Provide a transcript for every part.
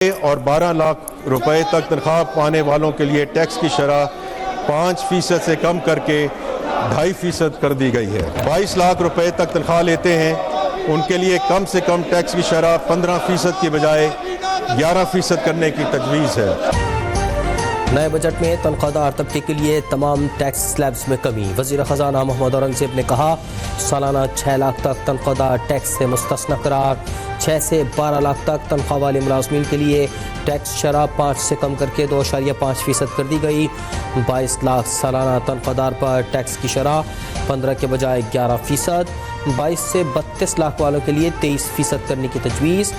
اور 12 لاکھ روپے تک تنخواہ پانے والوں کے لیے ٹیکس کی شرح 5% سے کم کر کے 2.5% کر دی گئی ہے۔ 22 لاکھ روپے تک تنخواہ لیتے ہیں ان کے لیے کم سے کم ٹیکس کی شرح 15% کی بجائے 11% کرنے کی تجویز ہے۔ نئے بجٹ میں تنخواہ دار طبقے کے لیے تمام ٹیکس سلیبز میں کمی۔ وزیر خزانہ محمد اورنگزیب نے کہا سالانہ 6 لاکھ تک تنخواہ دار ٹیکس سے مستثنی قرار۔ 6 سے 12 لاکھ تک تنخواہ والے ملازمین کے لیے ٹیکس شرح 5 سے کم کر کے 2.5% کر دی گئی۔ 22 لاکھ سالانہ تنخواہ دار پر ٹیکس کی شرح 15 کے بجائے 11%۔ 22 سے 32 لاکھ والوں کے لیے 23% کرنے کی تجویز۔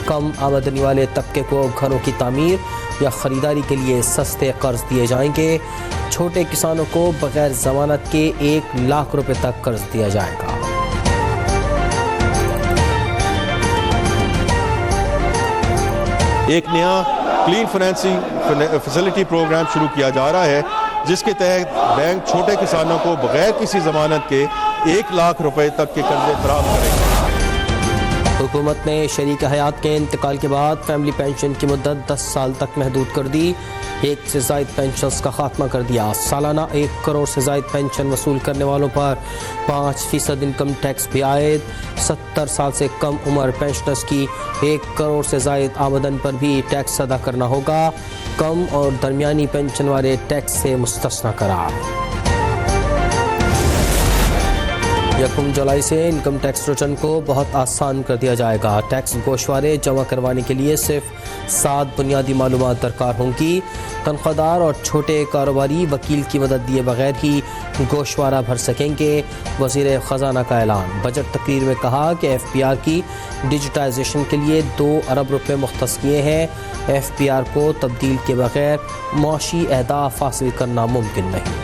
کم آمدنی والے طبقے کو گھروں کی تعمیر یا خریداری کے لیے سستے قرض دیے جائیں گے۔ چھوٹے کسانوں کو بغیر ضمانت کے 1 لاکھ روپے تک قرض دیا جائے گا۔ ایک نیا کلین فائنینسنگ فیسلٹی پروگرام شروع کیا جا رہا ہے جس کے تحت بینک چھوٹے کسانوں کو بغیر کسی ضمانت کے 1 لاکھ روپے تک کے قرضے فراہم کریں گے۔ حکومت نے شریک حیات کے انتقال کے بعد فیملی پینشن کی مدت 10 سال تک محدود کر دی۔ 1 سے زائد پینشنز کا خاتمہ کر دیا۔ سالانہ 1 کروڑ سے زائد پینشن وصول کرنے والوں پر 5% انکم ٹیکس بھی عائد۔ 70 سال سے کم عمر پینشنرز کی 1 کروڑ سے زائد آمدن پر بھی ٹیکس ادا کرنا ہوگا۔ کم اور درمیانی پینشن والے ٹیکس سے مستثنی قرار۔ 1 جولائی سے انکم ٹیکس ریٹرن کو بہت آسان کر دیا جائے گا۔ ٹیکس گوشوارے جمع کروانے کے لیے صرف 7 بنیادی معلومات درکار ہوں گی۔ تنخواہ دار اور چھوٹے کاروباری وکیل کی مدد دیے بغیر ہی گوشوارہ بھر سکیں گے۔ وزیر خزانہ کا اعلان۔ بجٹ تقریر میں کہا کہ FPR کی ڈیجیٹائزیشن کے لیے 2 ارب روپے مختص کیے ہیں۔ FPR کو تبدیل کے بغیر معاشی اہداف حاصل کرنا ممکن نہیں۔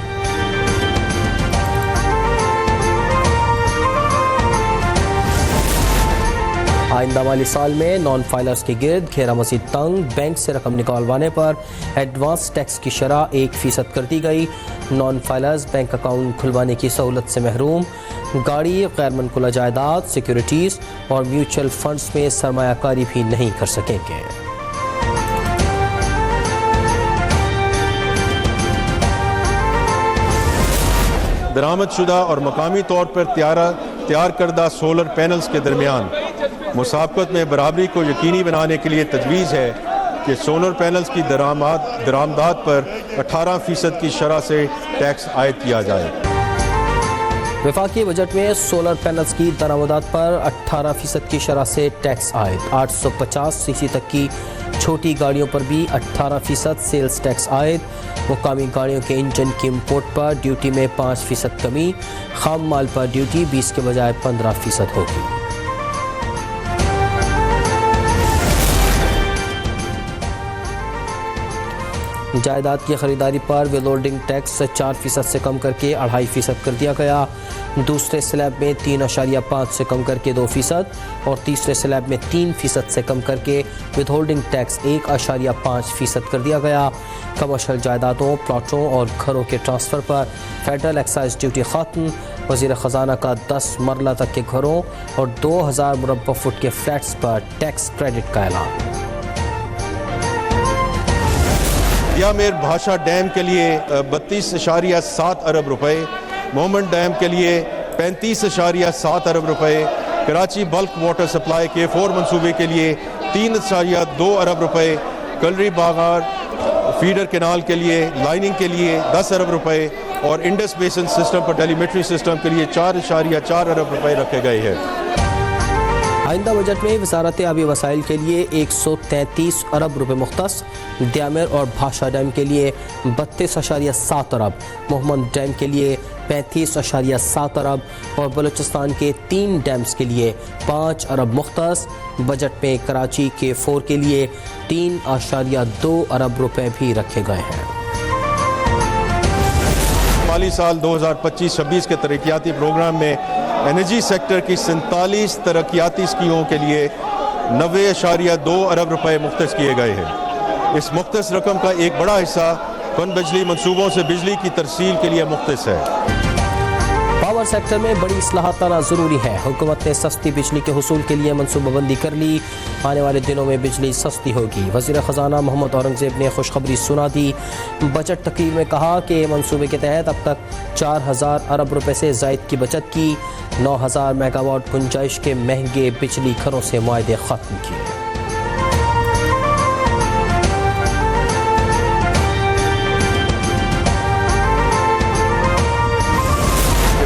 آئندہ مالی سال میں نان فائلرز کے گرد گھیرا مزید تنگ۔ بینک سے رقم نکلوانے پر ایڈوانس ٹیکس کی شرح 1% کر دی گئی۔ نان فائلرز بینک اکاؤنٹ کھلوانے کی سہولت سے محروم۔ گاڑی، غیر منقولہ جائیداد، سیکیورٹیز اور میوچل فنڈز میں سرمایہ کاری بھی نہیں کر سکیں گے۔ درآمد شدہ اور مقامی طور پر تیار کردہ سولر پینلز کے درمیان مسابقت میں برابری کو یقینی بنانے کے لیے تجویز ہے کہ سولر پینلز کی درآمدات پر 18% کی شرح سے ٹیکس عائد کیا جائے۔ وفاقی بجٹ میں سولر پینلز کی درآمدات پر 18% کی شرح سے ٹیکس عائد۔ 850 cc تک کی چھوٹی گاڑیوں پر بھی 18% سیلز ٹیکس عائد۔ مقامی گاڑیوں کے انجن کی امپورٹ پر ڈیوٹی میں 5% کمی۔ خام مال پر ڈیوٹی 20 کے بجائے 15% ہوگی۔ جائیداد کی خریداری پر ولوڈنگ ٹیکس 4% سے کم کر کے 2.5% کر دیا گیا۔ دوسرے سلیب میں 3.5 سے کم کر کے 2% اور تیسرے سلیب میں 3% سے کم کر کے ودہولڈنگ ٹیکس 1.5% کر دیا گیا۔ کمرشل جائیدادوں، پلاٹوں اور گھروں کے ٹرانسفر پر فیڈرل ایکسائز ڈیوٹی ختم۔ وزیر خزانہ کا 10 مرلہ تک کے گھروں اور 2000 مربع فٹ کے فلیٹس پر ٹیکس کریڈٹ کا اعلان۔ میر بھاشا ڈیم کے لیے 32.7 ارب روپے، مومن ڈیم کے لیے 35.7 ارب روپے، کراچی بلک واٹر سپلائی کے 4 منصوبے کے لیے 3.2 ارب روپے، کلری باغار فیڈر کینال کے لیے لائننگ کے لیے 10 ارب روپے اور انڈس بیسن سسٹم پر ٹیلی میٹری سسٹم کے لیے 4.4 ارب روپے رکھے گئے ہیں۔ آئندہ بجٹ میں وزارت آبی وسائل کے لیے 133 ارب روپے مختص۔ دیامر اور بھاشا ڈیم کے لیے 32.7 ارب، محمد ڈیم کے لیے 35.7 ارب اور بلوچستان کے 3 ڈیمز کے لیے 5 ارب مختص۔ بجٹ میں کراچی کے 4 کے لیے 3.2 ارب روپے بھی رکھے گئے ہیں۔ مالی سال 2025-26 کے ترقیاتی پروگرام میں انرجی سیکٹر کی 47 ترقیاتی اسکیموں کے لیے 90.2 ارب روپے مختص کیے گئے ہیں۔ اس مختص رقم کا ایک بڑا حصہ پن بجلی منصوبوں سے بجلی کی ترسیل کے لیے مختص ہے۔ پاور سیکٹر میں بڑی اصلاحات لانا ضروری ہے. حکومت نے سستی بجلی کے حصول کے لیے منصوبہ بندی کر لی. آنے والے دنوں میں بجلی سستی ہوگی. وزیر خزانہ محمد اورنگزیب نے خوشخبری سنا دی. بجٹ تقریر میں کہا کہ منصوبے کے تحت اب تک 4,000 ارب روپے سے زائد کی بچت کی. 9,000 میگا واٹ گنجائش کے مہنگے بجلی گھروں سے معاہدے ختم کیے.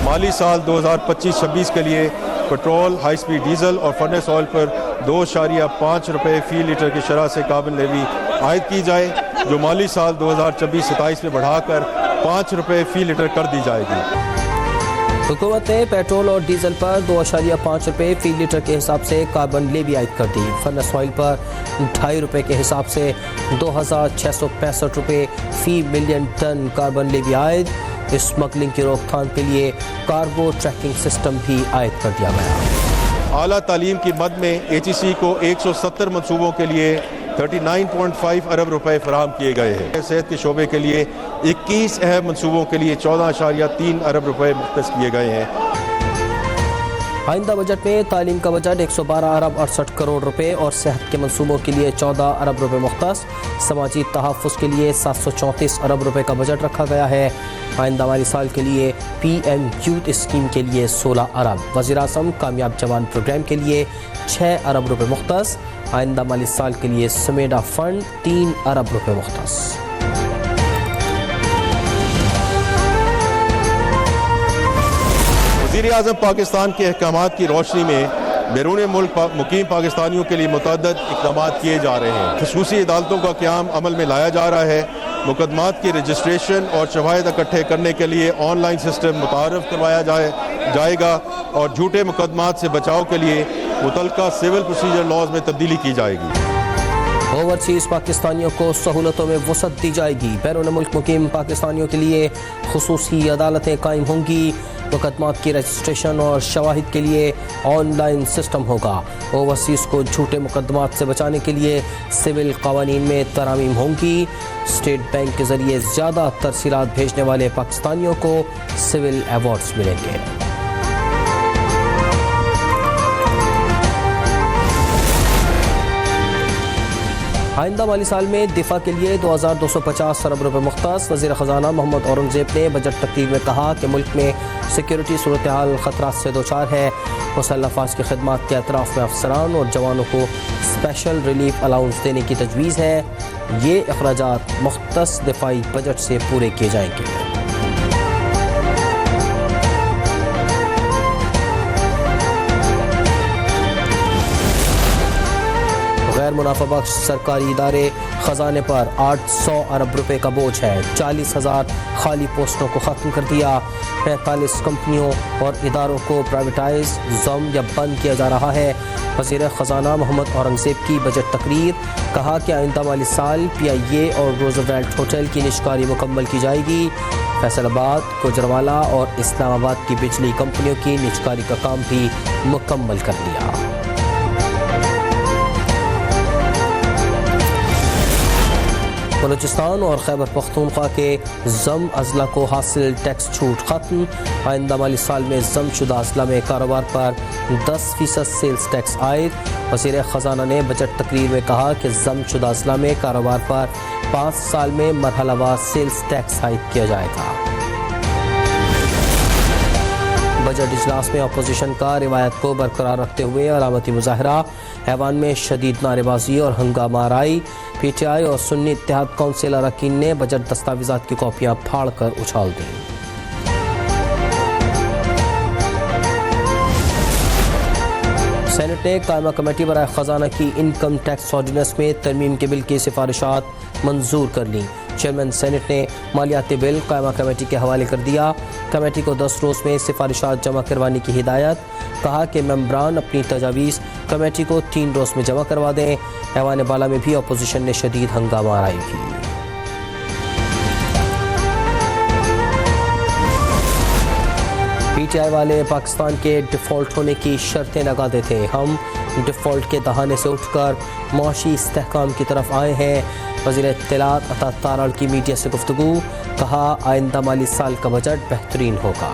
مالی سال 2025-26 کے لیے پٹرول، ہائی سپیڈ ڈیزل اور فرنس آئل پر 2.5 روپے فی لیٹر کی شرح سے کاربن لیوی عائد کی جائے، جو مالی سال 2026-27 میں بڑھا کر 5 روپے فی لیٹر کر دی جائے گی. حکومت نے پیٹرول اور ڈیزل پر 2.5 روپے فی لیٹر کے حساب سے کاربن لیوی عائد کر دی. فرنس آئل پر 2.5 روپے کے حساب سے 2,665 روپے فی ملین ٹن کاربن لیوی عائد. اسمگلنگ کی روک تھام کے لیے کارگو ٹریکنگ سسٹم بھی عائد کر دیا گیا. اعلیٰ تعلیم کی مد میں HEC کو 170 منصوبوں کے لیے 39.5 ارب روپے فراہم کیے گئے ہیں. صحت کے شعبے کے لیے 21 اہم منصوبوں کے لیے 14.3 ارب روپے مختص کیے گئے ہیں. آئندہ بجٹ میں تعلیم کا بجٹ 112 ارب 68 کروڑ روپے اور صحت کے منصوبوں کے لیے 14 ارب روپے مختص. سماجی تحفظ کے لیے 734 ارب روپے کا بجٹ رکھا گیا ہے. آئندہ مالی سال کے لیے PM یوتھ اسکیم کے لیے 16 ارب. وزیر اعظم کامیاب جوان پروگرام کے لیے 6 ارب روپے مختص. آئندہ مالی سال کے لیے سمیڈا فنڈ 3 ارب روپے مختص. وزیر اعظم پاکستان کے احکامات کی روشنی میں بیرون ملک مقیم پاکستانیوں کے لیے متعدد اقدامات کیے جا رہے ہیں. خصوصی عدالتوں کا قیام عمل میں لایا جا رہا ہے. مقدمات کی رجسٹریشن اور شواہد اکٹھے کرنے کے لیے آن لائن سسٹم متعارف کروایا جائے گا اور جھوٹے مقدمات سے بچاؤ کے لیے متعلقہ سول پروسیجر لاز میں تبدیلی کی جائے گی. اوورسیز پاکستانیوں کو سہولتوں میں وسعت دی جائے گی. بیرون ملک مقیم پاکستانیوں کے لیے خصوصی عدالتیں قائم ہوں گی. مقدمات کی رجسٹریشن اور شواہد کے لیے آن لائن سسٹم ہوگا. اوورسیز کو جھوٹے مقدمات سے بچانے کے لیے سول قوانین میں ترامیم ہوں گی. اسٹیٹ بینک کے ذریعے زیادہ ترسیلات بھیجنے والے پاکستانیوں کو سول ایوارڈز ملیں گے. آئندہ مالی سال میں دفاع کے لیے 2,250 ارب روپے مختص. وزیر خزانہ محمد اورنگزیب نے بجٹ تقریر میں کہا کہ ملک میں سیکیورٹی صورتحال خطرات سے دوچار ہے. مسلح افواج کی خدمات کے اطراف میں افسران اور جوانوں کو اسپیشل ریلیف الاؤنس دینے کی تجویز ہے. یہ اخراجات مختص دفاعی بجٹ سے پورے کیے جائیں گے. غیر منافع بخش سرکاری ادارے خزانے پر 800 ارب روپے کا بوجھ ہے. 40,000 خالی پوسٹوں کو ختم کر دیا. 45 کمپنیوں اور اداروں کو پرائیویٹائز، ضم یا بند کیا جا رہا ہے. وزیر خزانہ محمد اورنگزیب کی بجٹ تقریر. کہا کہ آئندہ مالی سال PIA اور روزویلٹ ہوٹل کی نجکاری مکمل کی جائے گی. فیصل آباد، گوجرانوالہ اور اسلام آباد کی بجلی کمپنیوں کی نجکاری کا کام بھی مکمل کر لیا. بلوچستان اور خیبر پختونخوا کے ضم اضلاع کو حاصل ٹیکس چھوٹ ختم. آئندہ مالی سال میں ضم شدہ اضلاع میں کاروبار پر 10% سیلز ٹیکس عائد. وزیر خزانہ نے بجٹ تقریر میں کہا کہ ضم شدہ اضلاع میں کاروبار پر 5 سال میں مرحلہ وار سیلز ٹیکس عائد کیا جائے گا. بجٹ اجلاس میں اپوزیشن کا روایت کو برقرار رکھتے ہوئے علامتی مظاہرہ، ایوان میں شدید نعرے بازی اور ہنگامہ آرائی. PTI اور سنی اتحاد کونسل اراکین نے بجٹ دستاویزات کی کاپیاں پھاڑ کر اچھال دیں. سینٹ نے قائمہ کمیٹی برائے خزانہ کی انکم ٹیکس آرڈیننس میں ترمیم کے بل کی سفارشات منظور کر لیں. چیئرمین سینٹ نے مالیاتی بل قائمہ کمیٹی کے حوالے کر دیا. کمیٹی کو 10 روز میں سفارشات جمع کروانے کی ہدایت. کہا کہ ممبران اپنی تجاویز کمیٹی کو 3 روز میں جمع کروا دیں. ایوان بالا میں بھی اپوزیشن نے شدید ہنگامہ آرائی کی. PTI والے پاکستان کے ڈیفالٹ ہونے کی شرطیں لگاتے تھے. ہم ڈیفالٹ کے دہانے سے اٹھ کر معاشی استحکام کی طرف آئے ہیں. وزیر اطلاعات عطا تارڑ کی میڈیا سے گفتگو. کہا آئندہ مالی سال کا بجٹ بہترین ہوگا.